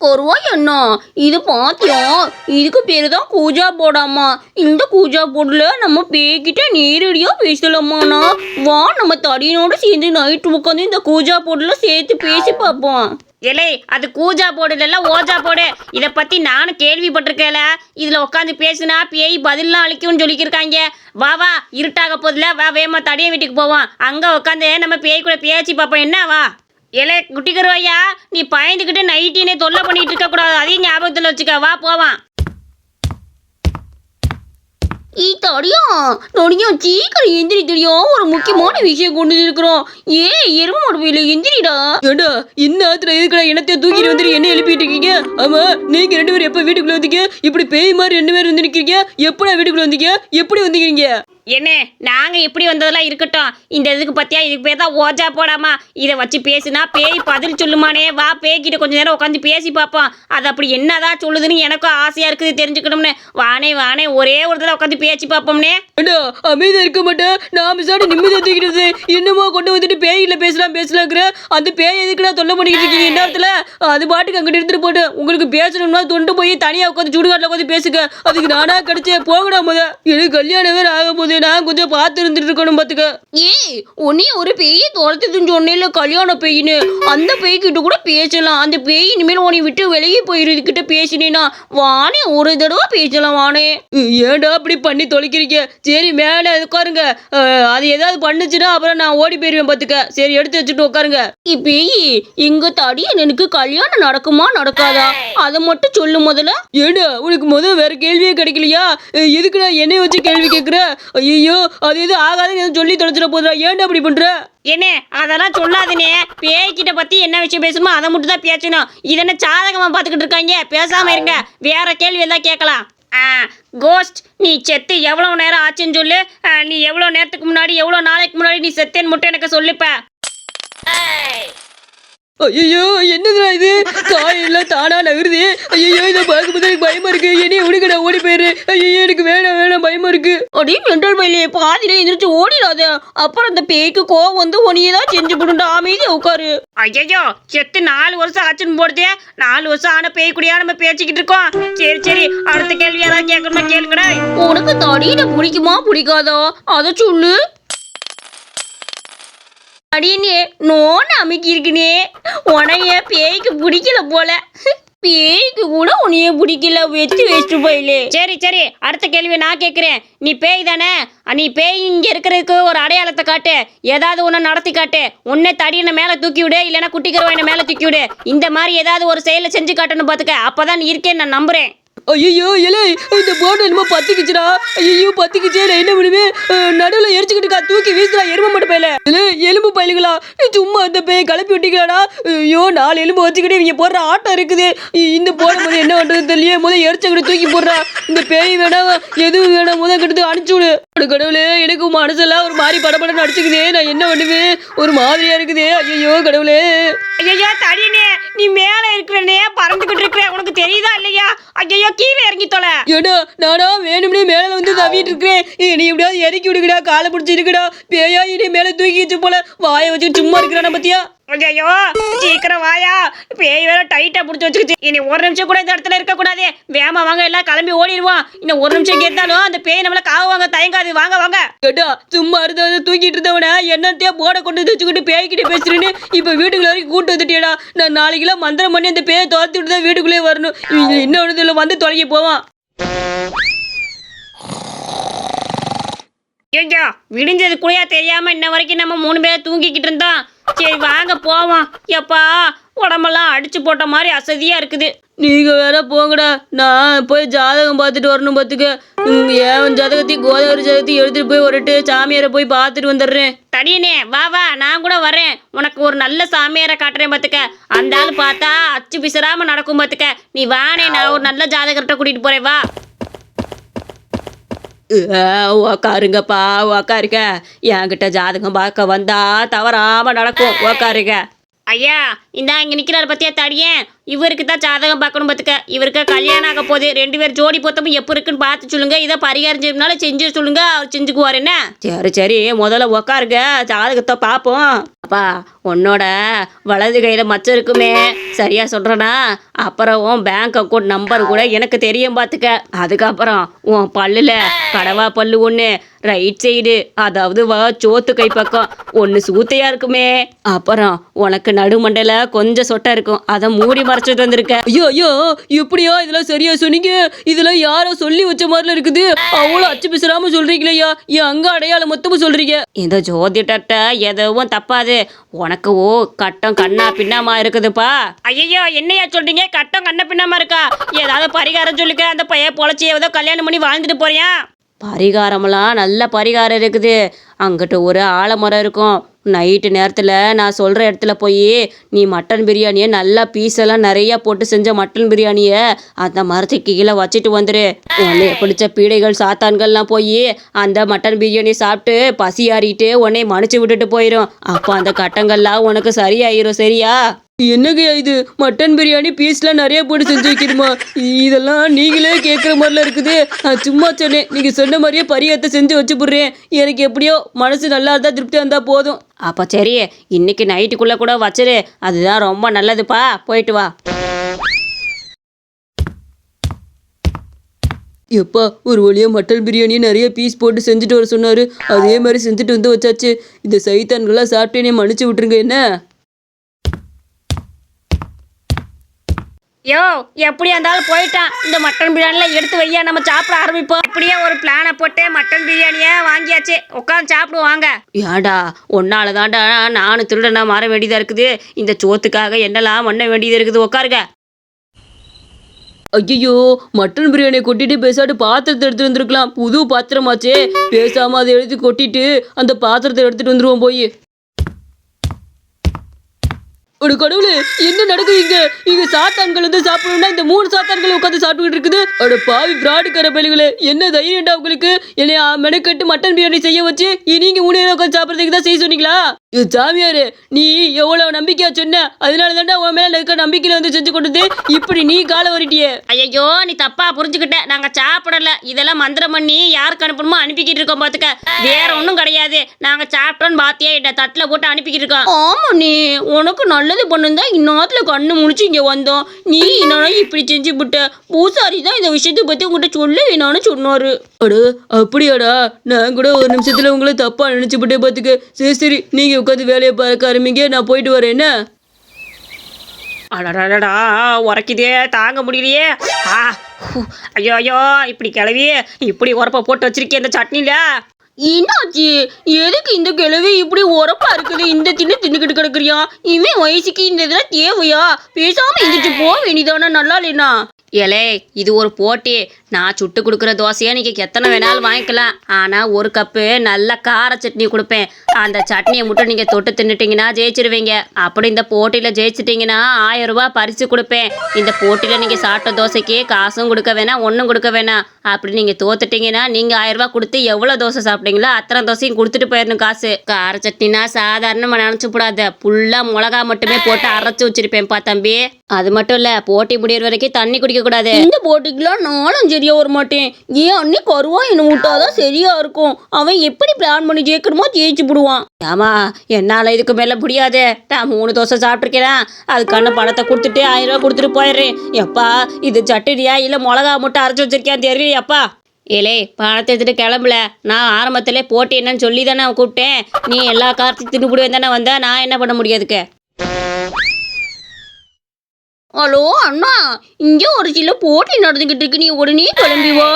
கருவா என்ன இது பாத்தியா? இதுக்கு பேரு தான் கூஜா போடாமா. இந்த கூஜா போர்டுல நம்ம பேய்கிட்ட நேரடியா பேசலாமாண்ணா. வா நம்ம தடியனோட சேர்ந்து நைட்டு உட்காந்து இந்த கூஜா போர்டுல சேர்த்து பேசி பார்ப்போம். ஏலே அது கூஜா போர்டு இல்ல ஓஜா போர்டு. இதை பத்தி நானும் கேள்விப்பட்டிருக்கேல. இதுல உட்காந்து பேசுனா பேய் பதிலாம் அளிக்கும்னு சொல்லிக்கிருக்காங்க. வா வா இருட்டாக போதில்ல, வா வேமா தடிய வீட்டுக்கு போவோம். அங்க உட்காந்து நம்ம பேய் கூட பேச்சு பார்ப்போம். என்ன வா. ஏலே குட்டி கருவாயா, நீ பயந்துக்கிட்டு நைட்டினே தொல்லை பண்ணிட்டு இருக்க கூடாது. அதையும் ஞாபகத்துல வச்சுக்க. வா போவான். தடியா சீக்கிரம் எந்திரி தெரியும். ஒரு முக்கியமான விஷயம் கொண்டு இருக்கிறோம். எரும மாடு எந்திரிடா. ஏண்டா இந்நேரத்துல எதுக்குடா என்னத்தையும் தூக்கிட்டு வந்துட்டு என்ன எழுப்பிட்டு இருக்கீங்க? ஆமா, நீங்க 2 பேரும் எப்ப வீட்டுக்குள்ள வந்தீங்க? இப்படி பேய் மாதிரி 2 பேரும் வந்து நிக்கிறீங்க. எப்படா வீட்டுக்குள்ள வந்தீங்க? எப்படி வந்தீங்க? என்ன நாங்க இப்படி வந்ததெல்லாம் இருக்கட்டும். இந்த இதுக்கு பத்தியா, இதுக்கு பேர் தான் ஓஜா போடாமா. இதை வச்சு பேசுனா பேய் பதில் சொல்லுமானே. வா பேய்கிட்ட கொஞ்ச நேரம் உட்காந்து பேசி பார்ப்போம். அது அப்படி என்னதான் சொல்லுதுன்னு எனக்கும் ஆசையா இருக்குது தெரிஞ்சுக்கணும்னு. வானே வானே ஒரே ஒரு தடவை உட்காந்து பேச்சு பார்ப்போம்னே. அமைதியா இருக்க மாட்டேன். நான் விசாரி நிம்மதியா தூக்கிட்டு என்னமோ கொண்டு வந்துட்டு பேயில பேசலாங்கிற அந்த பேய் எதுக்குடா தொல்லை பண்ணிக்கிட்டு இருக்கீங்க இந்நேரத்துல? அது பாட்டுக்கு அங்கிட்டு எடுத்துட்டு போட்டு உங்களுக்கு பேசணும்னா தொண்டு போய் தனியா உட்காந்து சுடுகாட்டில் உட்காந்து பேசுங்க. அதுக்கு நானா கிடைச்சே போகடா முத. எனக்கு கல்யாணம் வேற ஆக போது. நான் கொஞ்சம் பார்த்து இருந்துட்டு இருக்கணும் பாத்துக்க. உன்னைய ஒரு பேய் துரத்துதுன்னு சொன்னேன்ல, கல்யாண பேயின்னு. அந்த பேய்கிட்ட கூட பேசலாம். அந்த பேய் இனிமேல் உன்னை விட்டு வெளியே போயிருக்கிட்ட பேசினேன்னா வானே ஒரு தடவை பேசலாம். வானே ஏன்டா அப்படி பண்ணி தொலைக்கிறீங்க? சரி மேலே உட்காருங்க. அது ஏதாவது பண்ணுச்சுன்னா அப்புறம் நான் ஓடி போயிருவேன் பாத்துக்க. சரி எடுத்து வச்சுட்டு உட்காருங்க. பேய் எங்க தடியனுக்கு கல்யாணம் நடக்குமா நடக்காதா அதை மட்டும் சொல்லு முதல்ல. ஏண்டா உனக்கு முதல் வேற கேள்வியே கிடைக்கலையா? எதுக்குடா என்னைய வச்சு கேள்வி கேட்குற? ஐயோ அது எது ஆகாதுன்னு சொல்லி தொலைச்சிட போதுடா. ஏன்டா அப்படி பண்ற? என்ன அதெல்லாம் சொல்லாதுனே. பேய்கிட்ட பத்தி என்ன விஷயம் பேசணுமோ அதை மட்டும் தான் பேசணும். இதென்ன சாதகமா பார்த்துக்கிட்டு இருக்காங்க. பேசாம இருங்க. வேற கேள்வி எல்லாம் கேட்கலாம். கோஸ்ட், நீ செத்து எவ்வளோ நேரம் ஆச்சுன்னு சொல்லு. நீ எவ்வளோ நேரத்துக்கு முன்னாடி எவ்வளோ நாளைக்கு முன்னாடி நீ செத்தேன்னு மட்டும் எனக்கு சொல்லுப்ப. ஐயோ என்னதுடா இது? காயெல்லாம் தானா நகருது. ஐயோ இதை பார்க்கும்போது எனக்கு பயமா இருக்கு. என்னைய உடுக்கடா ஓடி போயிரு. ஐயோ எனக்கு வேணாம் பயமா இருக்கு. அடி மெண்டல் மயிலே, பாதியில எந்திரிச்சு ஓடிடாத. அப்புறம் அந்த பேய்க்கு கோவம் வந்து உன்னையே தான் செஞ்சு போடுண்டா. அமைதியா உட்காரு. ஐயோ செத்து 4 வருஷம் ஆச்சுன்னு போடுதே. 4 வருஷம் ஆன பேய் கூடயா நம்ம பேசிக்கிட்டு இருக்கோம். சரி அடுத்த கேள்வி ஏதாவது கேட்கணுமா கேளுங்கடா. உனக்கு தடியில பிடிக்குமா பிடிக்காதா அதை சொல்லு. அடியே நோன்னு அமைக்கி இருக்குனே. உனைய பேய்க்கு பிடிக்கல போல. பேய்க்கு கூட உன்னைய பிடிக்கல. வச்சுட்டு போயிலே. சரி அடுத்த கேள்வி நான் கேட்குறேன். நீ பேய் தானே? நீ பேய் இங்கே இருக்கிறதுக்கு ஒரு அடையாளத்தை காட்டு. ஏதாவது ஒன்று நடத்தி காட்டு. உன்னை தடியனை மேலே தூக்கி விடு, இல்லைன்னா குட்டிக்கருவாயினை மேலே தூக்கி விடு. இந்த மாதிரி ஏதாவது ஒரு செயலை செஞ்சு காட்டணும் பார்த்துக்க. அப்போதான் நீ இருக்கேன்னு நான் நம்புறேன். ஐயோ இலை இந்த போட்டோ என்னமோ பத்திக்குச்சுடா. ஐயோ பத்திக்குச்சே. நான் என்ன பண்ணுவேன்? நடுவில் எரிச்சுக்கிட்டு தூக்கி வீசுறா. எருமை மட்டும் பயில இல்லை எலும்பு பயிலுங்களா? சும்மா இந்த பேய் கிளப்பி விட்டீங்களாடா. ஐயோ 4 எலும்பு வச்சுக்கிட்டு இவங்க போடுற ஆட்டம் இருக்குது. இந்த போடும் போது என்ன பண்றது தெரியல. முதல் எரிச்சக்கிட்டு தூக்கி போடுறா. இந்த பேய் வேணாம் எதுவும் வேணாம். முதல் கிட்ட அனுப்பிச்சு விடு. கடவுளே எனக்கு மனசெல்லாம் ஒரு மாதிரி படப்படன்னு அடிச்சுக்குதே. நான் என்ன பண்ணுவேன்? ஒரு மாதிரியா இருக்குதே. ஐயோ கடவுளே. ஐயோ தடியனே, நீ மேலே இருக்கிறனே பறந்துகிட்டு இருக்கிற. உனக்கு தெரியுதா இல்லையா? ஐயோ கீழே இறங்கி தொலை. ஏடா நானா வேணும்னே மேல வந்து தவிட்டு இருக்கிறேன். நீ எப்படியாவது இறக்கி விடுக்கடா. காலை பிடிச்சி இருக்குடா. பேயா இனி மேல தூக்கி வச்சு போல வாயை வச்சு சும்மா இருக்கிறான பத்தியா? ஐயோ சீக்கிரம் வாயா. பேய் வேற டைட்டா பிடிச்சி வச்சுக்கிச்சு. இனி ஒரு நிமிஷம் கூட இந்த இடத்துல இருக்கக்கூடாது. வேமா வாங்க, எல்லாம் கிளம்பி ஓடிடுவோம். இன்னும் ஒரு நிமிஷம் கேட்டாலும் அந்த பேய் நம்மள காவாங்க. தயங்காது. வாங்க. கேட்டா சும்மா இருந்தவன தூக்கிட்டு இருந்தவன என்னத்தையா போட கொண்டு வச்சுக்கிட்டு பேய்கிட்ட பேசுறேன்னு இப்ப வீட்டுக்குள்ள வரைக்கும் கூட்டு வந்துட்டியடா. நான் நாளைக்கெல்லாம் மந்திரம் பண்ணி அந்த பேயை துரத்தி விட்டு தான் வீட்டுக்குள்ளே வரணும். இன்னொன்னு வந்து தொலைக்கி போவான். ஐயோ விடிஞ்சது கூடயா தெரியாம இன்ன வரைக்கும் நம்ம 3 பேர் தூங்கிக்கிட்டு இருந்தோம். சரி வாங்க போவோம். எப்பா உடம்பெல்லாம் அடிச்சு போட்ட மாதிரி அசதியா இருக்குது. நீங்க வேற போங்கடா. நான் போய் ஜாதகம் பார்த்துட்டு வரணும் பார்த்துக்க. ஏன் ஜாதகத்தையும் கோதாவரி ஜாதகத்தையும் எடுத்துட்டு போய் ஒருட்டு சாமியாரை போய் பார்த்துட்டு வந்துடுறேன். தடியனே வா நான் கூட வரேன். உனக்கு ஒரு நல்ல சாமியாரை காட்டுறேன் பார்த்துக்க. அந்த ஆள் பார்த்தா அச்சு பிசராம நடக்கும் பார்த்துக்க. நீ வானே, நான் ஒரு நல்ல ஜாதகர்கிட்ட கூட்டிட்டு போறேன். வா உக்காருங்கப்பா உக்காருங்க. என்கிட்ட ஜாதகம் பார்க்க வந்தா தவறாம நடக்கும். உக்காருங்க. ஐயா இந்தா இங்க நிக்கிறாரு பத்தியா தடியேன், இவருக்கு தான் ஜாதகம் பார்க்கணும் பார்த்துக்க. இவருக்கு கல்யாணம் ஆக போகுது. 2 பேர் ஜோடி பொருத்தமும் எப்போ இருக்குன்னு பார்த்து சொல்லுங்க. இதை பரிகாரம் செய்யணும்னாலும் செஞ்சு சொல்லுங்க, அவர் செஞ்சுக்குவார். என்ன? சரி சரி, முதல்ல உக்காருங்க, ஜாதகத்தை பார்ப்போம். அப்பா, உன்னோட வலது கையில் மச்சம் இருக்குமே, சரியா சொல்கிறேனா? அப்புறம் உன் பேங்க் அக்கௌண்ட் நம்பர் கூட எனக்கு தெரியும் பார்த்துக்க. அதுக்கப்புறம் உன் பல்லில் கடவா பல்லு ஒன்று, ரைட் சைடு, அதாவது சோத்து கை பக்கம் ஒன்று சூத்தையாக இருக்குமே. அப்புறம் உனக்கு நடுமண்டையில் கொஞ்சம் சொட்டை இருக்கும், அதை மூடி மறைச்சிட்டு வந்திருக்க. ஐயோ ஐயோ, எப்படியா இதெல்லாம் சரியா சொன்னீங்க? இதெல்லாம் யாரோ சொல்லி வச்ச மாதிரில இருக்குது. அவ்வளோ அச்சு பிசுறாம சொல்றீங்களேயா? என் அங்க அடையாளம் மொத்தமா சொல்றீங்க. இந்த ஜோதிடர்கிட்ட எதுவும் தப்பாது. உனக்கு கட்டம் கண்ணா பின்னாமா இருக்குதுப்பா. ஐயோ, என்னையா சொல்றீங்க? கட்டம் கண்ணா பின்னாமா இருக்கா? ஏதாவது பரிகாரம் சொல்லுங்க. அந்த பையன் பொழைச்சி ஏதோ கல்யாணம் பண்ணி வாழ்ந்துட்டு போறியா? பரிகாரமெல்லாம் நல்ல பரிகாரம் இருக்குது. அங்கிட்ட ஒரு ஆலமரம் இருக்கும். நைட்டு நேரத்தில் நான் சொல்கிற இடத்துல போய் நீ மட்டன் பிரியாணியை நல்லா பீஸெல்லாம் நிறையா போட்டு செஞ்ச மட்டன் பிரியாணியை அந்த மரத்துக்கு கீழே வச்சுட்டு வந்துரு. உன்னை பிடிச்ச பீடைகள் சாத்தான்கள்லாம் போய் அந்த மட்டன் பிரியாணியை சாப்பிட்டு பசி ஆறிட்டு உன்னை மன்னிச்சு விட்டுட்டு போயிடும். அப்போ அந்த கட்டங்கள்லாம் உனக்கு சரியாயிரும். சரியா? என்னங்கய்யா இது? மட்டன் பிரியாணி பீஸ்லாம் நிறைய போட்டு செஞ்சு வைக்கணுமா? இதெல்லாம் நீங்களே கேட்குற மாதிரிலாம் இருக்குது. நான் சும்மா சொன்னேன், நீங்கள் சொன்ன மாதிரியே பரிகாரத்தை செஞ்சு வச்சு போடுறேன். எனக்கு எப்படியோ மனசு நல்லா இருந்தால் திருப்தியாக இருந்தால் போதும். அப்போ சரி, இன்னைக்கு நைட்டுக்குள்ளே கூட வச்சிரு. அதுதான் ரொம்ப நல்லதுப்பா. போயிட்டு வா. எப்பா, ஒரு வழியாக மட்டன் பிரியாணியை நிறைய பீஸ் போட்டு செஞ்சுட்டு வர சொன்னார். அதே மாதிரி செஞ்சுட்டு வந்து வச்சாச்சு. இந்த சைத்தான்களாம் சாப்பிட்டேனே, மன்னிச்சு விட்டுருங்க. என்ன? யோ, எப்படியா இருந்தாலும் போயிட்டான். இந்த மட்டன் பிரியாணியில் எடுத்து வையா, நம்ம சாப்பிட ஆரம்பிப்போம். இப்படியே ஒரு பிளானை போட்டு மட்டன் பிரியாணியை வாங்கியாச்சு. உட்காந்து சாப்பிடுவாங்க. ஏடா, ஒன்னால தான்டா நானும் திருடனா மாற வேண்டியதாக இருக்குது. இந்த சோத்துக்காக என்னெல்லாம் பண்ண வேண்டியது இருக்குது. உட்காருங்க. ஐயோ, மட்டன் பிரியாணியை கொட்டிட்டு பேசாட்டு பாத்திரத்தை எடுத்துட்டு வந்துருக்கலாம். புது பாத்திரமாச்சே, பேசாமல் அதை எடுத்து கொட்டிட்டு அந்த பாத்திரத்தை எடுத்துட்டு வந்துருவோம் போய். ஒரு கடவுளே, என்ன நடக்குது இங்க சாத்தான்கள் வந்து சாப்பிடணும்னா இந்த 3 சாத்தான்கள் உட்காந்து சாப்பிட்டுக்கிட்டு இருக்குது. அட பாவி பிராடுக்கார பயில்களே, என்ன தைரியம்டா உங்களுக்கு? என்னை மெனக்கட்டு மட்டன் பிரியாணி செய்ய வச்சு நீங்க 3 பேரும் உட்காந்து சாப்பிட்றதுக்கு தான் செய்ய சொன்னீங்களா? சாமியாரு, நீ எவ்வளவு நம்பிக்கையா சொன்ன, அதனால தாண்டா உன் மேல இருக்க நம்பிக்கையில வந்து செஞ்சு கொடுத்து இப்படி நீ காலை வரிட்டியே. ஐயோ, நீ தப்பா புரிஞ்சுக்கிட்ட. நாங்க சாப்பிடல, இதெல்லாம் மந்திரம் பண்ணி யாருக்கு அனுப்பணுமோ அனுப்பிக்கிட்டு இருக்கோம் பாத்துக்க. வேற ஒன்றும் கிடையாது. நாங்க சாப்பிட்டோன்னு பாத்தியா, இந்த தட்டில் போட்டு அனுப்பிக்கிட்டு இருக்கோம். ஆமா, நீ உனக்கு நல்லது பண்ணுந்தா இந்நாத்துல கண்ணு முடிச்சு இங்க வந்தோம். நீ என்னன்னா இப்படி செஞ்சு விட்ட. பூசாரி தான் இந்த விஷயத்தை பத்தி உங்கள்கிட்ட சொல்ல வேணான்னு சொன்னாரு. அட அப்படியாடா, நான் கூட ஒரு நிமிஷத்துல உங்களை தப்பா நினைச்சு விட்டே பாத்துக்க. சரி சரி, நீங்க உட்காந்து வேலையை பார்க்க ஆரம்பிங்க, நான் போயிட்டு வரேன். என்ன? அடடா, உரைக்குதே, தாங்க முடியலையே. ஐயோ ஐயோ, இப்படி கிளவி இப்படி உரப்ப போட்டு வச்சிருக்கேன் இந்த சட்னில. என்னாச்சு? எதுக்கு இந்த கிழவி இப்படி உரப்பா இருக்குது? இந்த தின்னுக்கிட்டு கிடக்குறியா? இவன் வயசுக்கு இந்த இதெல்லாம் தேவையா? பேசாம எந்திரிச்சு போக வேண்டியதானா? நல்லா இல்லைனா? ஏலே, இது ஒரு போட்டி. நான் சுட்டு கொடுக்குற தோசையை நீங்கள் எத்தனை வேணாலும் வாங்கிக்கலாம். ஆனால் ஒரு கப்பு நல்ல கார சட்னி கொடுப்பேன். அந்த சட்னியை மட்டும் நீங்கள் தொட்டு தின்னுட்டிங்கன்னா ஜெயிச்சிருவீங்க. அப்படி இந்த போட்டியில் ஜெயிச்சிட்டிங்கன்னா 1000 ரூபாய் பரிசு கொடுப்பேன். இந்த போட்டியில் நீங்கள் சாப்பிட்ட தோசைக்கு காசும் கொடுக்க வேணாம், ஒன்றும் கொடுக்க வேணாம். அப்படி நீங்கள் தோத்துட்டிங்கன்னா நீங்கள் 1000 ரூபாய் கொடுத்து எவ்வளோ தோசை சாப்பிட்டீங்களோ அத்தனை தோசையும் கொடுத்துட்டு போயிடணும் காசு. கார சட்னினா சாதாரணமாக நினச்சி கூடாது. ஃபுல்லாக மிளகா மட்டுமே போட்டு அரைச்சி வச்சிருப்பேன்ப்பா தம்பி. அது மட்டும் இல்லை, போட்டி முடியிற வரைக்கும் தண்ணி குடிக்க கூடாது. இந்த போட்டிக்கெல்லாம் நானும் சரியா வர மாட்டேன். ஏன் அண்ணி கருவா என்ன விட்டாதான் சரியா இருக்கும். அவன் எப்படி பிளான் பண்ணி ஜெயிக்கணுமோ ஜெயிச்சு விடுவான். ஆமா, என்னால் இதுக்கு மேலே முடியாது. நான் 3 தோசை சாப்பிட்ருக்கிறேன். அதுக்கான பணத்தை கொடுத்துட்டு 1000 ரூபா கொடுத்துட்டு போயிடுறேன். எப்பா, இது சட்டினியா இல்லை மிளகா மட்டும் அரைச்சி வச்சிருக்கேன் தெரியும் எப்பா. ஏலே, பணத்தை எடுத்துட்டு கிளம்பல. நான் ஆரம்பத்திலே போட்டி என்னன்னு சொல்லி தானே கூப்பிட்டேன். நீ எல்லா காரத்தையும் தின்னுபிடுவேன் தானே வந்தா, நான் என்ன பண்ண முடியாதுக்கு? ஹலோ அண்ணா, இங்கே ஒரு சில போட்டி நடந்துக்கிட்டு இருக்கு. நீ உடனே கிளம்பி வா.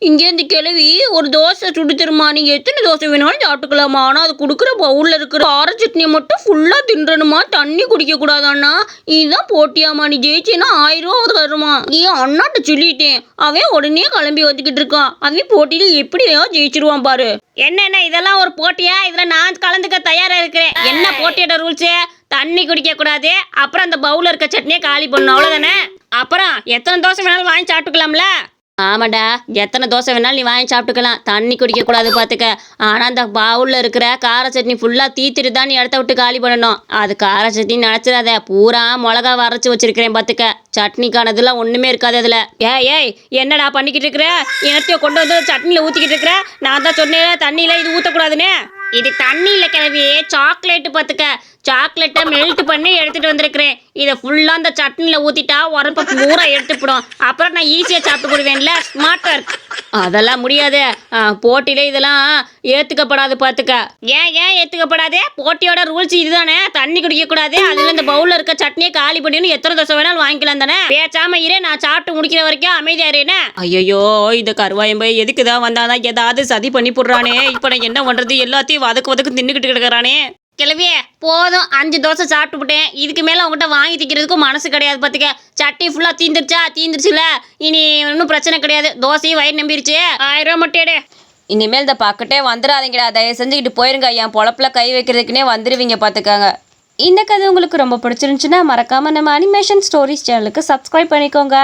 இங்கே இந்த கிளவி ஒரு தோசை சுடு தருமா. நீ எத்தனை தோசை வேணாலும் சாப்பிட்டுக்கலாமா. ஆனால் அது கொடுக்குற பவுலில் இருக்கிற கார சட்னியை மட்டும் ஃபுல்லாக தின்றணுமா, தண்ணி குடிக்க கூடாதாண்ணா. இதுதான் போட்டியாமா. நீ ஜெயிச்சேன்னா 1000 ரூபா தருமா. ஏன் அண்ணாட்ட சொல்லிட்டேன். அவன் உடனே கிளம்பி வந்துக்கிட்டு இருக்கான். அவன் போட்டியில் எப்படியா ஜெயிச்சிருவான் பாரு. என்ன இதெல்லாம் ஒரு போட்டியா? இதில் நான் கலந்துக்க தயாராக இருக்கிறேன். என்ன போட்டியோட ரூல்ஸு? தண்ணி குடிக்க கூடாது, அப்புறம் அந்த பவுலில் இருக்க சட்னியை காலி பண்ணணும், அவ்வளோதானே. அப்புறம் எத்தனை தோசை வேணாலும் வாங்கி சாப்பிட்டுக்கலாம்ல. ஆமாடா, எத்தனை தோசை வேணாலும் நீ வாங்கி சாப்பிட்டுக்கலாம், தண்ணி குடிக்கக்கூடாது பார்த்துக்க. ஆனால் அந்த பவுலில் இருக்கிற கார சட்னி ஃபுல்லாக தீத்துட்டு தான் நீ இடத்த விட்டு காலி பண்ணணும். அது கார சட்னி நினச்சிடாத, பூரா மிளகா வரைச்சி வச்சிருக்கிறேன் பார்த்துக்க. சட்னிக்கானதுலாம் ஒன்றுமே இருக்காது அதில். ஏய் என்னடா பண்ணிக்கிட்டு இருக்கிற? என்னத்தையும் கொண்டு வந்து சட்னியில் ஊற்றிக்கிட்டு இருக்கிற? நான் தான் சொன்னேன் தண்ணியில் இது ஊற்றக்கூடாதுன்னு. இது தண்ணியில் கிளவி சாக்லேட்டு பார்த்துக்க. சாக்லேட்டை மெல்ட் பண்ணி எடுத்துகிட்டு வந்திருக்கிறேன். இதை ஃபுல்லாக அந்த சட்னியில் ஊற்றிட்டா உரப்ப பூரா எடுத்துப்பிடும். அப்புறம் நான் ஈஸியாக சாப்பிட்டு போடுவேன்ல, ஸ்மார்ட்டர். அதெல்லாம் முடியாது. போட்டியில் இதெல்லாம் ஏற்றுக்கப்படாது பார்த்துக்க. ஏன் ஏற்றுக்கப்படாது? போட்டியோட ரூல்ஸ் இதுதானே, தண்ணி குடிக்கக்கூடாது. அதில் இந்த பவுலில் இருக்க சட்னியை காலி பண்ணின்னு எத்தனை தோசை வேணாலும் வாங்கிக்கலாம் தானே. பேசாம இரு, நான் சாப்பிட்டு முடிக்கிற வரைக்கும் அமைதியாருன்னு. ஐயோ, இந்த கருவாயம்பை எதுக்கு தான் வந்தாதான் ஏதாவது சதி பண்ணி போடுறானே. இப்போ நான் என்ன பண்ணுறது? எல்லாத்தையும் வதக்கு தின்னுக்கிட்டு கிடக்குறானே. கிளவியே போதும், 5 தோசை சாப்பிட்டு விட்டேன். இதுக்கு மேலே அவங்ககிட்ட வாங்கி திக்கிறதுக்கும் மனசு கிடையாது பார்த்துக்க. சட்னி ஃபுல்லாக தீந்துருச்சுல, இனி ஒன்றும் பிரச்சனை கிடையாது. தோசையும் வயிறு நம்பிருச்சு. 1000 ரூபா மட்டும் எடு. இனிமேல் இந்த பக்கட்டே வந்துடாதீங்கடா, தயவு செஞ்சுக்கிட்டு போயிருங்க. என் பொழப்புல கை வைக்கிறதுக்குனே வந்துடுவீங்க பார்த்துக்காங்க. இந்த கதை உங்களுக்கு ரொம்ப பிடிச்சிருந்துச்சுன்னா மறக்காமல் நம்ம அனிமேஷன் ஸ்டோரிஸ் சேனலுக்கு சப்ஸ்கிரைப் பண்ணிக்கோங்க.